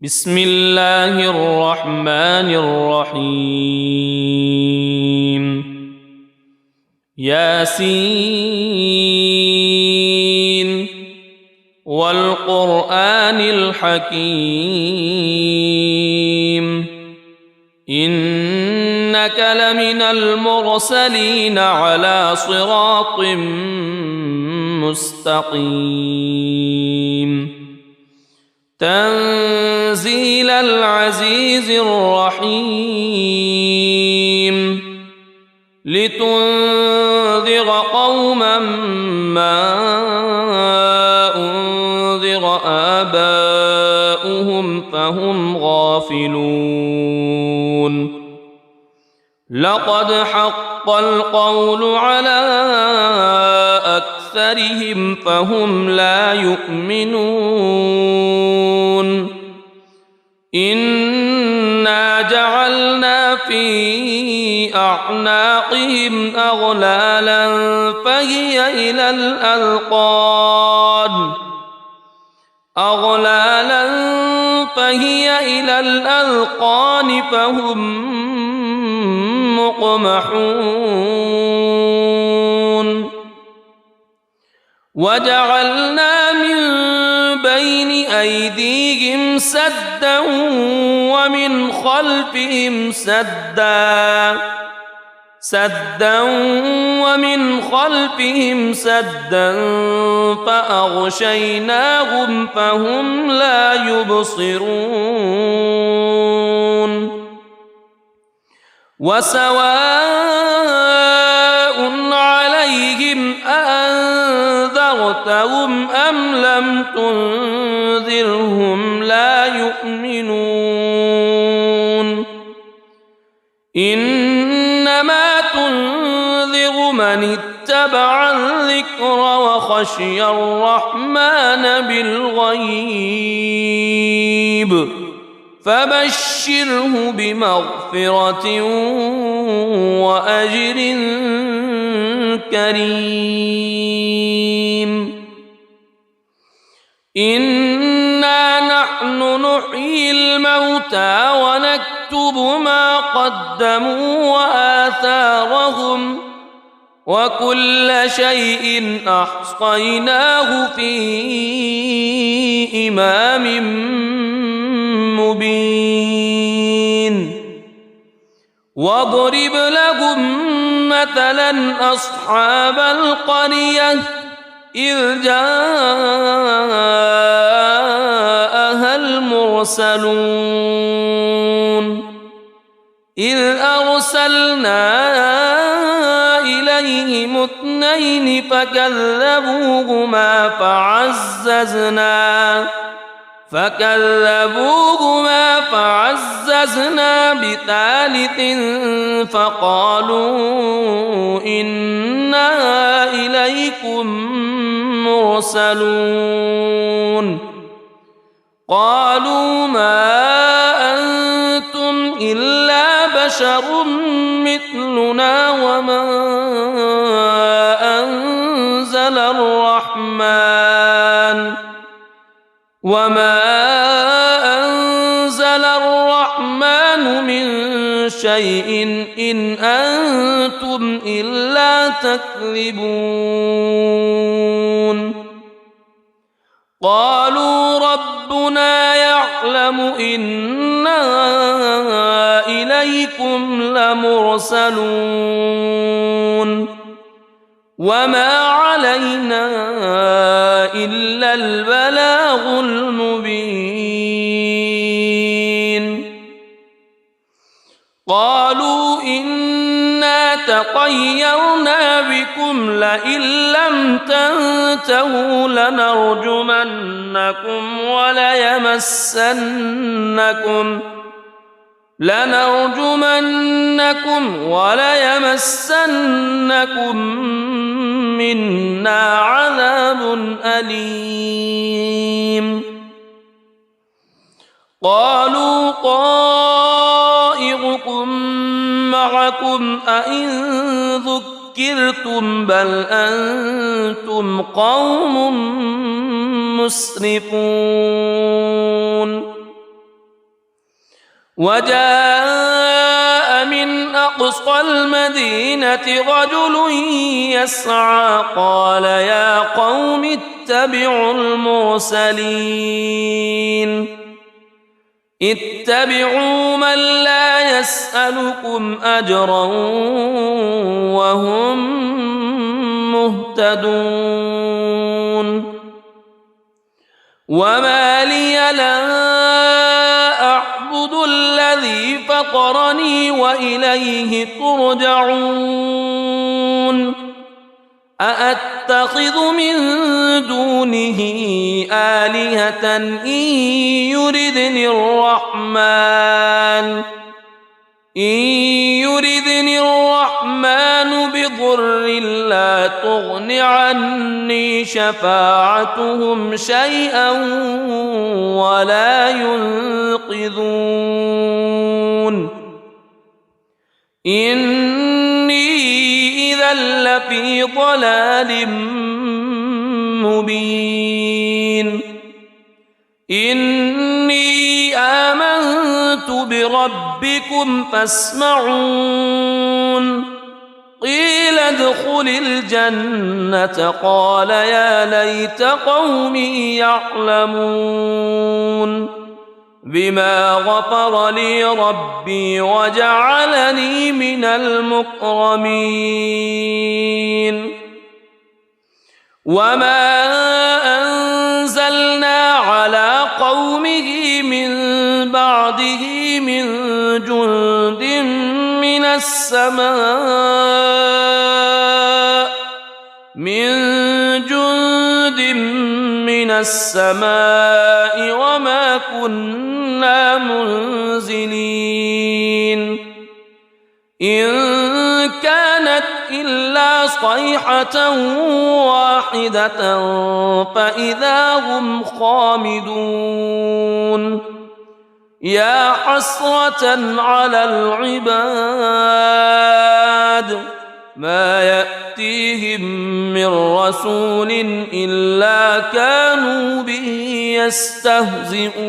بسم الله الرحمن الرحيم ياسين والقرآن الحكيم إنك لمن المرسلين على صراط مستقيم تنزيل العزيز الرحيم لتنذر قوما ما أنذر آباؤهم فهم غافلون لقد حق القول على أكثرهم فهم لا يؤمنون إنا جعلنا في أعناقهم أغلالا فهي إلى الأذقان فهم مقمحون وجعلنا من بين أيديهم سدا ومن خلفهم سدا فأغشيناهم فهم لا يبصرون وسواء عليهم أأنذرتهم أم لم تنذرهم لا يؤمنون إنما تنذر من اتبع الذكر وخشي الرحمن بالغيب فبشره بمغفرة وأجر كريم إنا نحن نحيي الموتى ونكتب ما قدموا وآثارهم وكل شيء أحصيناه في إمام مبين واضرب لهم مثلا أصحاب القرية إذ جاءها المرسلون إذ أرسلنا إليهم اثنين فكذبوهما فعززنا بثالث فقالوا إنا إليكم مرسلون قالوا ما أنتم إلا بشر مثلنا وما أنزل الرحمن من شيء إن أنتم إلا تكذبون قالوا ربنا يعلم إنا إليكم لمرسلون وما علينا إلا البلاغ المبين قالوا إنا تطيرنا بكم لئن لم تنتهوا لنرجمنكم وليمسنكم منا عذاب أليم قالوا طائركم معكم أئن ذكرتم بل أنتم قوم مسرفون وجاء من أقصى المدينة رجل يسعى قال يا قوم اتبعوا المرسلين اتبعوا من لا يسألكم أجرا وهم مهتدون وما لي لا أعبد الذي فطرني وإليه ترجعون أأتخذ من دونه آلهة إن يردني الرحمن بضر لا تغن عني شفاعتهم شيئا ولا ينقذون إني إذا لفي ضلال مبين إني آمنت بربكم فاسمعون قيل ادخل الجنة قال يا ليت قومي يعلمون بما غفر لي ربي وجعلني من المكرمين وما أنزلنا على قومه من بعده من جند من السماء وما كنا منزلين إن كانت إلا صيحة واحدة فإذا هم خامدون يا حسرة على العباد ما يأتيهم من رسول إلا كانوا به يستهزئون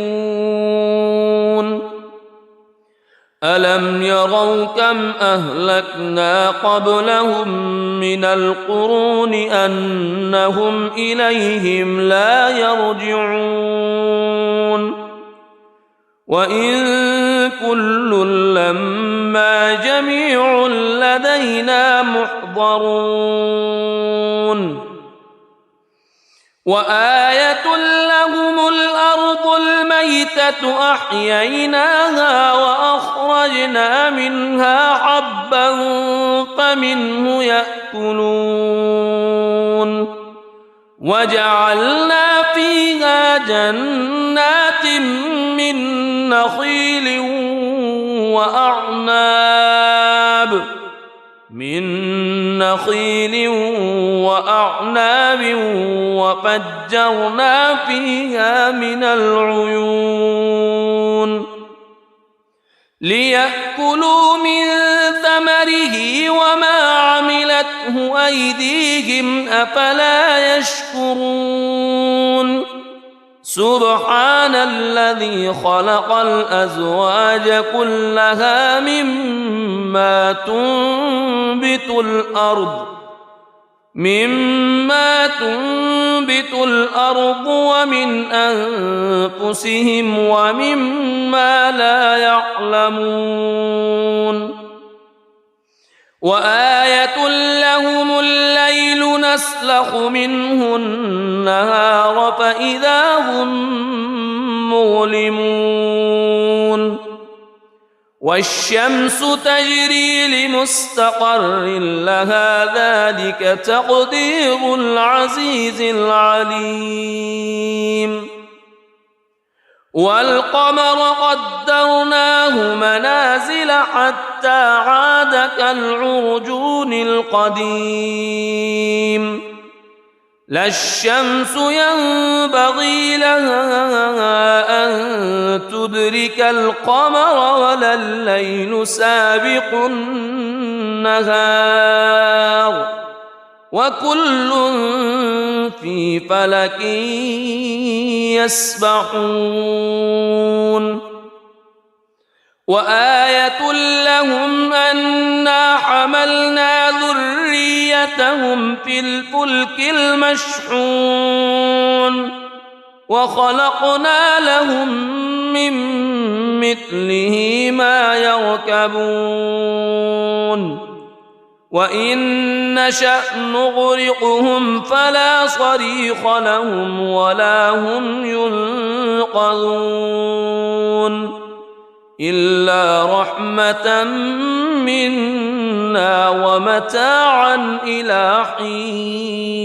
ألم يروا كم أهلكنا قبلهم من القرون أنهم إليهم لا يرجعون وإن كل لما جميع لدينا محضرون وآية لهم الأرض الميتة أحييناها وأخرجنا منها حبا فمنه يأكلون وجعلنا فيها جنات من نخيل وأعناب وفجرنا فيها من العيون ليأكلوا من ثمره وما عملته أيديهم أفلا يشكرون سبحان الذي خلق الأزواج كلها مما تنبت الأرض ومن أنفسهم ومما لا يعلمون وآية لهم الليل نسلخ منه النهار فإذا هم مظلمون والشمس تجري لمستقر لها ذلك تقدير العزيز العليم والقمر قدرناه منازل حتى عاد كالعرجون القديم لا الشمس ينبغي لها أن تدرك القمر ولا الليل سابق النهار وكل في فلك يسبحون وآية لهم أنا حملنا ذريتهم في الفلك المشحون وخلقنا لهم من مثله ما يركبون وإن نشأ نغرقهم فلا صريخ لهم ولا هم ينقذون إلا رحمة منا ومتاعا إلى حين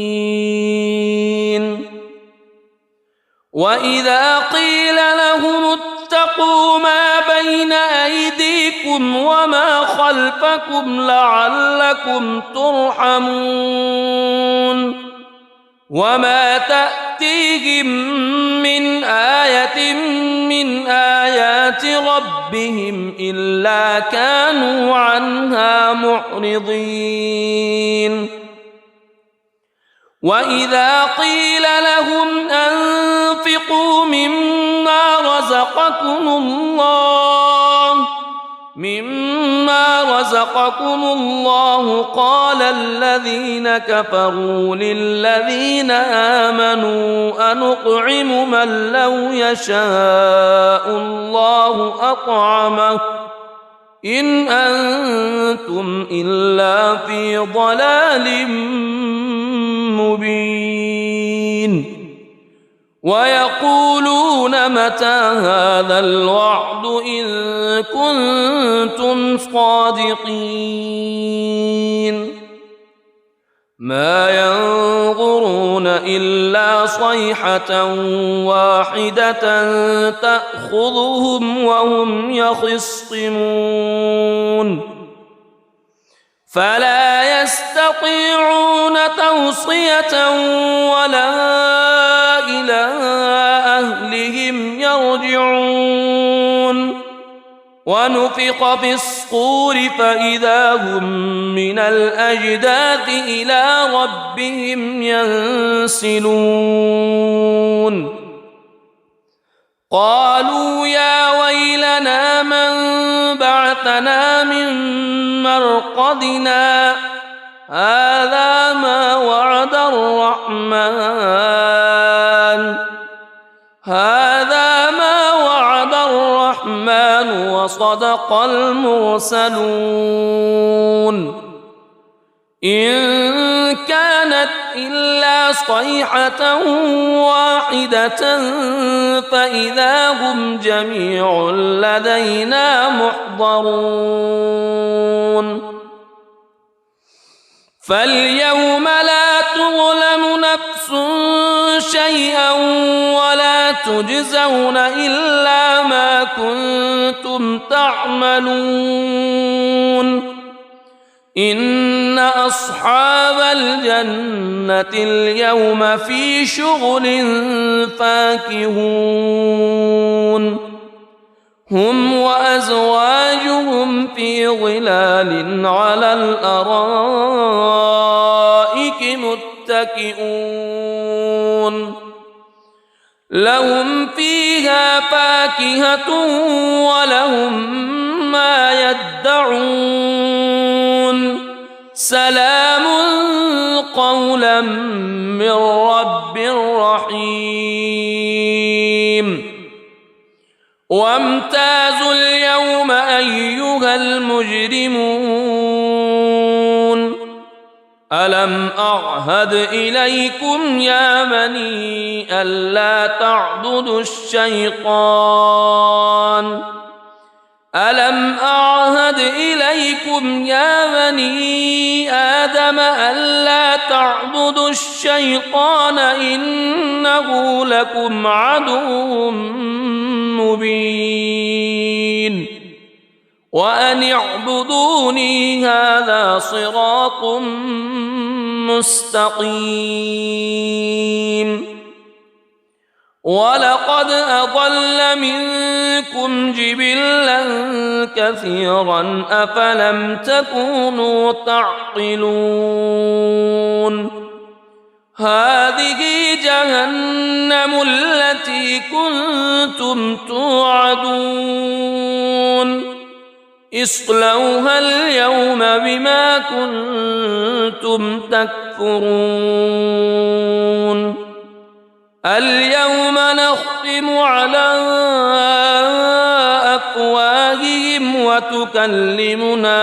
وإذا قيل لهم اتقوا ما بين أيديكم وما خلفكم لعلكم ترحمون وما تأتيهم من آية من آيات ربهم إلا كانوا عنها معرضين وإذا قيل لهم أنفقوا مما رزقكم الله قال الذين كفروا للذين آمنوا أنطعم من لو يشاء الله أطعمه إن أنتم إلا في ضلال مبين ويقولون متى هذا الوعد إن كنتم صادقين ما ينظرون إلا صيحة واحدة تأخذهم وهم يخصمون فلا يستطيعون توصية ولا إلى أهلهم يرجعون ونفخ في الصور فإذا هم من الأجداث إلى ربهم ينسلون قالوا يا ويلنا من بعثنا من مرقدنا هذا ما وعد الرحمن وصدق المرسلون إن كانت إلا صيحة واحدة فإذا هم جميع لدينا محضرون فاليوم لا تظلم نفس شيئا ولا تجزون إلا ما كنتم تعملون إن أصحاب الجنة اليوم في شغل فاكهون هم وأزواجهم في ظلال على الأرائك متكئون لهم فيها فاكهة ولهم ما يدعون سلام قولا من رب رحيم وامتازوا اليوم أيها المجرمون ألم أعهد إليكم يا بني ألا تعبدوا الشيطان ألم أعهد إليكم يا بني آدم ألا تعبدوا الشيطان إنه لكم عدو مبين وأن اعبدوني هذا صراط مستقيم ولقد أضل منكم جبلا كثيرا أفلم تكونوا تعقلون هذه جهنم التي كنتم توعدون اصلوها اليوم بما كنتم تكفرون اليوم نختم على أفواههم وتكلمنا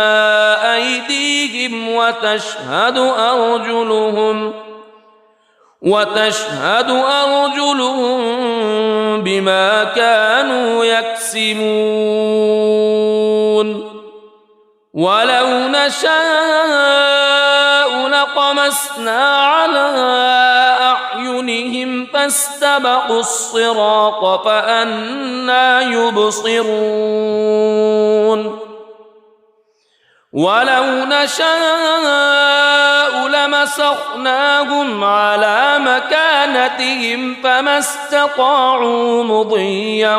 أيديهم وتشهد أرجلهم بما كانوا يكسبون ولو نشاء لطمسنا على أعينهم فاستبقوا الصراط فأنى يبصرون ولو نشاء لمسخناهم على مكانتهم فما استطاعوا مضيا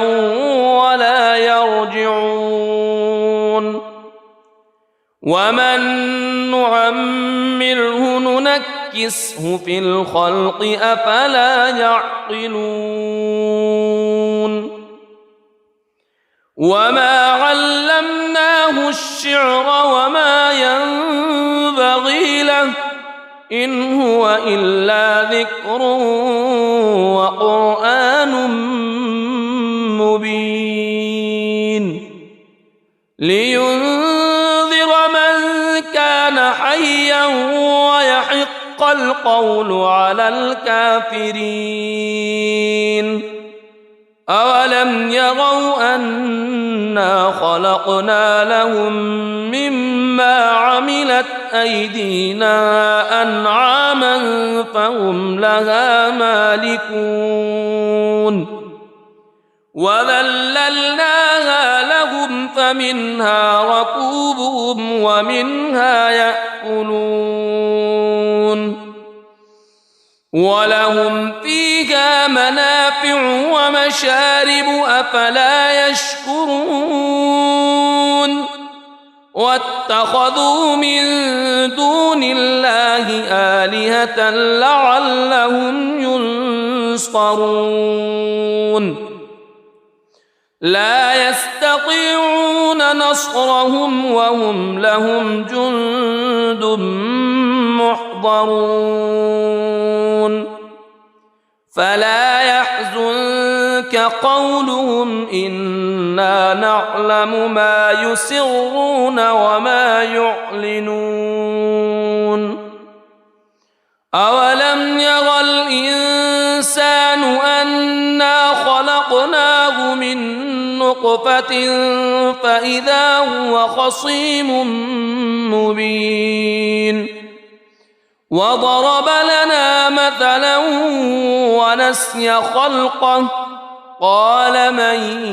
ولا يرجعون ومن نعمره ننكسه في الخلق أفلا يعقلون وما علمناه الشعر وما ينبغي له إن هو إلا ذكر وقرآن مبين لينذر من كان حيا ويحق القول على الكافرين أولم يروا أنا خلقنا لهم مما عملت أيدينا أنعاما فهم لها مالكون وذللناها لهم فمنها ركوبهم ومنها يأكلون ولهم فيها منافع ومشارب أفلا يشكرون واتخذوا من دون الله آلهة لعلهم ينصرون لا يستطيعون نصرهم وهم لهم جند محضرون فلا يحزنك قولهم إنا نعلم ما يسرون وما يعلنون أولم ير الإنسان أنا خلقناه من نطفة فإذا هو خصيم مبين وضرب لنا مثلا ونسي خلقه قال من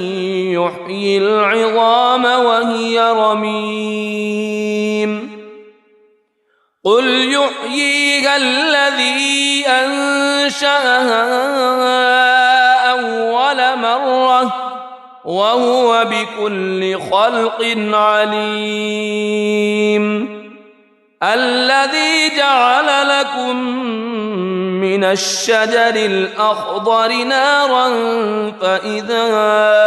يحيي العظام وهي رميم قل يحييها الذي أنشأها أول مرة وهو بكل خلق عليم الذي جعل لكم من الشجر الأخضر نارا فإذا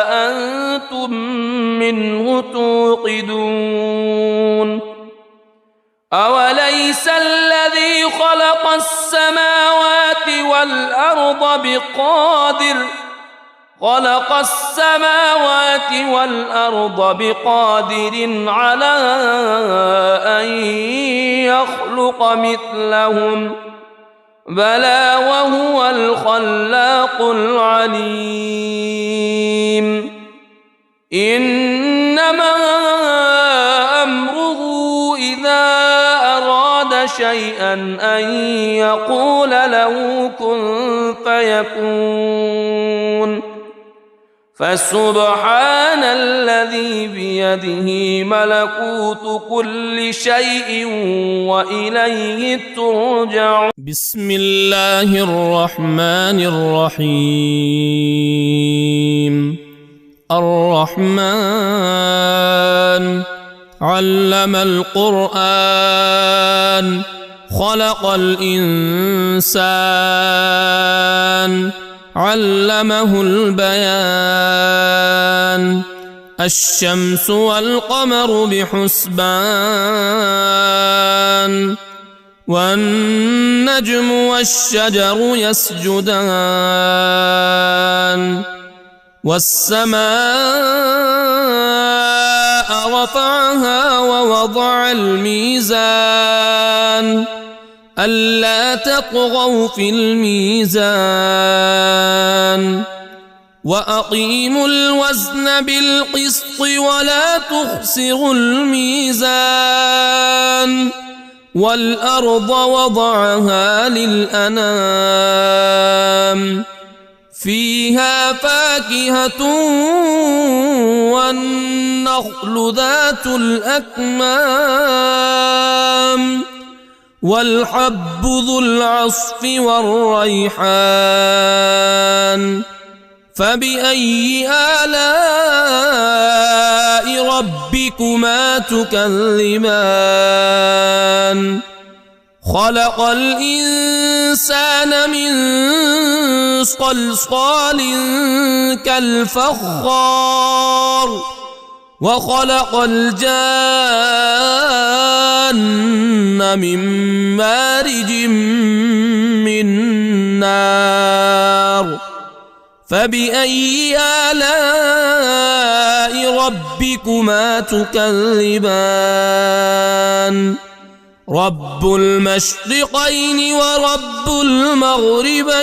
أنتم منه توقدون أوليس الذي خلق السماوات والأرض بقادر على أن يخلق مثلهم بلى وهو الخلاق العليم إنما أمره إذا أراد شيئا أن يقول له كن فيكون فسبحان الذي بيده ملكوت كل شيء وإليه ترجعون بسم الله الرحمن الرحيم الرحمن علم القرآن خلق الإنسان علمه البيان الشمس والقمر بحسبان والنجم والشجر يسجدان والسماء رفعها ووضع الميزان ألا تطغوا في الميزان وأقيموا الوزن بالقسط ولا تخسروا الميزان والأرض وضعها للأنام فيها فاكهة والنخل ذات الأكمام والحب ذو العصف والريحان فبأي آلاء ربكما تكذبان خلق الإنسان من صلصال كالفخار وخلق الجان من مارج من نار فبأي آلاء ربكما تكذبان رب المشرقين ورب المغربين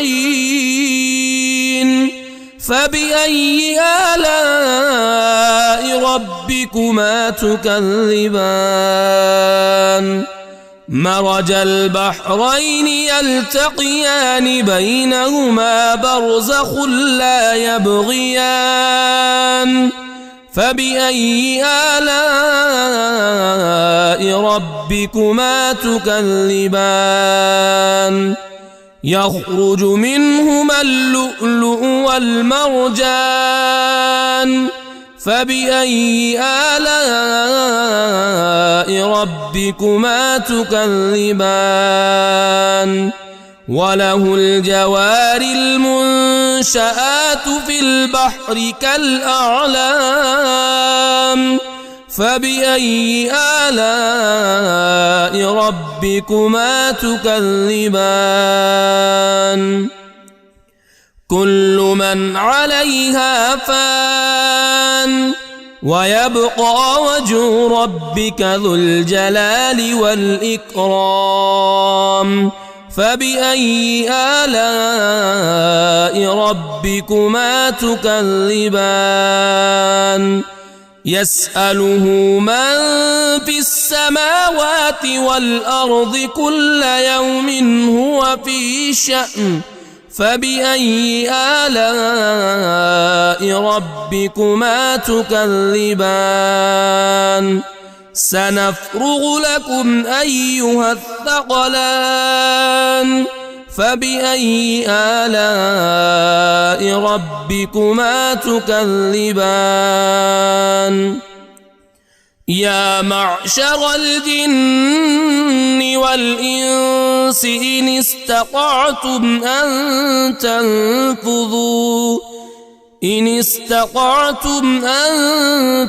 فبأي آلاء ربكما تكذبان مرج البحرين يلتقيان بينهما برزخ لا يبغيان فبأي آلاء ربكما تكذبان يخرج منهما اللؤلؤ والمرجان فبأي آلاء ربكما تكذبان وله الجوار المنشآت في البحر كالأعلام فبأي آلاء ربكما تكذبان كل من عليها فان ويبقى وجه ربك ذو الجلال والإكرام فبأي آلاء ربكما تكذبان يسأله من في السماوات والأرض كل يوم هو في شأن فبأي آلاء ربكما تكذبان سنفرغ لكم أيها الثقلان فبأي آلاء ربكما تكذبان يا معشر الجن والإنس إن استطعتم أن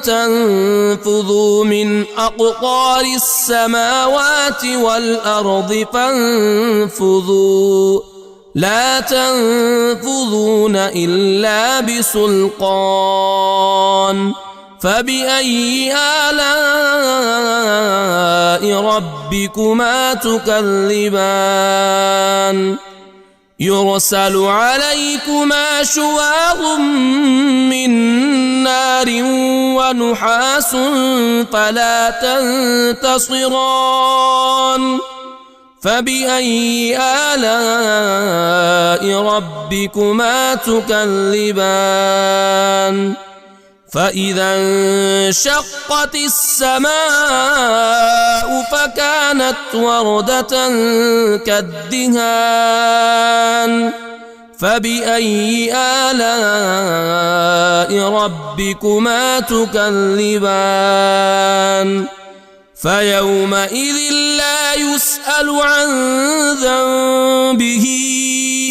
تنفذوا من أقطار السماوات والأرض فانفذوا لا تنفذون إلا بسلطان فبأي آلاء ربكما تكذبان يرسل عليكما شواظ من نار ونحاس فلا تنتصران فبأي آلاء ربكما تكذبان فإذا انشقت السماء فكانت وردة كالدهان فبأي آلاء ربكما تكذبان فيومئذ لا يسأل عن ذنبه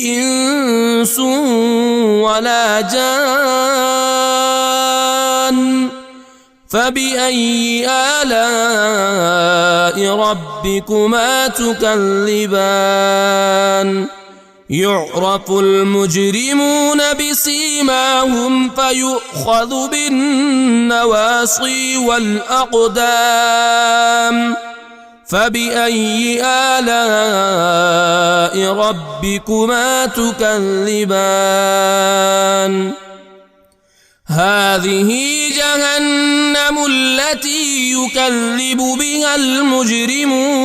إنس ولا جان فبأي آلاء ربكما تكذبان يعرف المجرمون بسيماهم فيؤخذ بالنواصي والأقدام فبأي آلاء ربكما تكذبان هذه جهنم التي يكذب بها المجرمون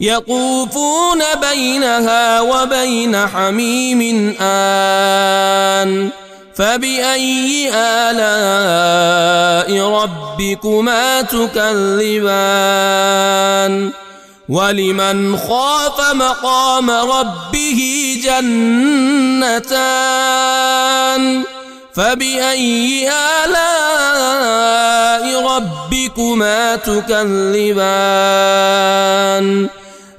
يطوفون بينها وبين حميم آن فبأي آلاء ربكما تكذبان ولمن خاف مقام ربه جنتان فبأي آلاء ربكما تكذبان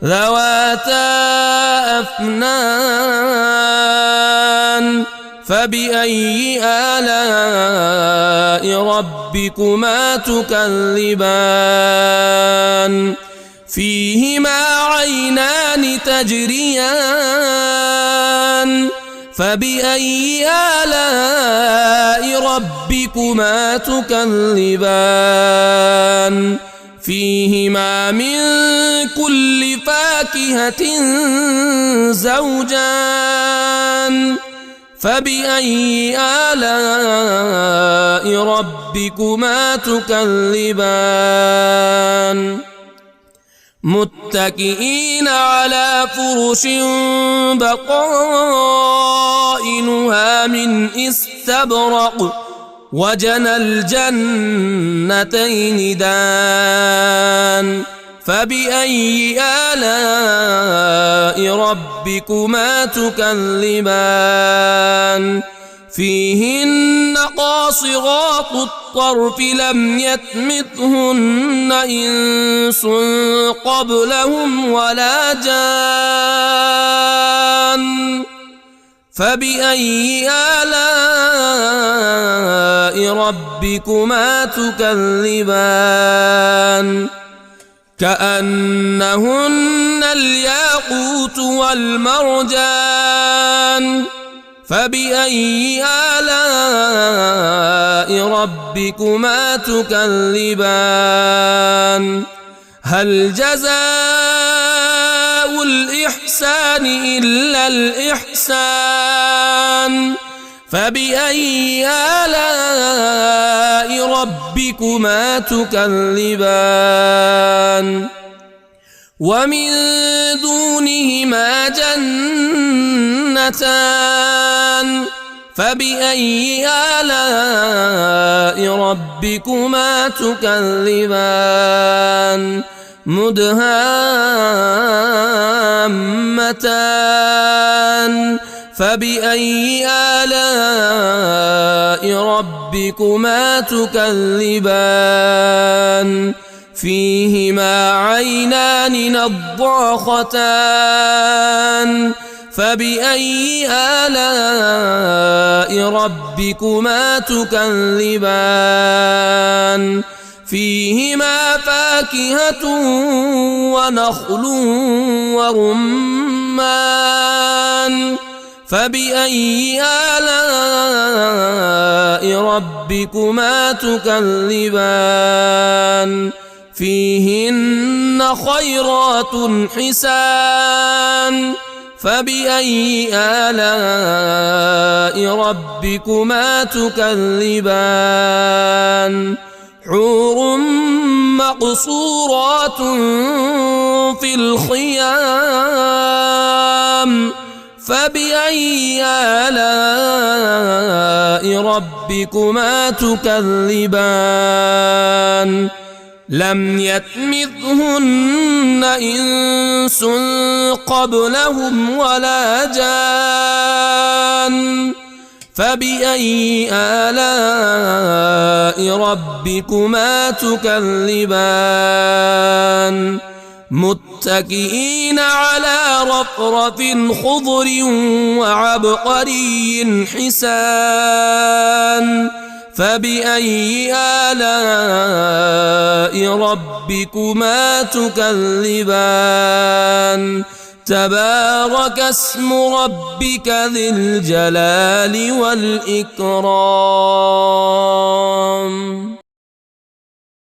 ذواتا أفنان فبأي آلاء ربكما تكذبان فيهما عينان تجريان فبأي آلاء ربكما تكذبان فيهما من كل فاكهة زوجان فبأي آلاء ربكما تكذبان متكئين على فرش بطائنها من استبرق وجنى الجنتين دان فبأي آلاء ربكما تكذبان فيهن قاصرات الطرف لم يطمثهن إنس قبلهم ولا جان فبأي آلاء ربكما تكذبان كأنهن الياقوت والمرجان فبأي آلاء ربكما تكذبان هل جزاء الإحسان إلا الإحسان فبأي آلاء ربكما تكذبان ومن دونهما جنتان فبأي آلاء ربكما تكذبان مدهامتان فبأي آلاء ربكما تكذبان فيهما عينان نضاختان فبأي آلاء ربكما تكذبان فيهما فاكهة ونخل ورمان فبأي آلاء ربكما تكذبان فيهن خيرات حسان فبأي آلاء ربكما تكذبان حور مقصورات في الخيام فبأي آلاء ربكما تكذبان لم يطمثهن إنس قبلهم ولا جان فبأي آلاء ربكما تكذبان متكئين على رفرف خضر وعبقري حسان فبأي آلاء ربكما تكذبان تبارك اسم ربك ذي الجلال والإكرام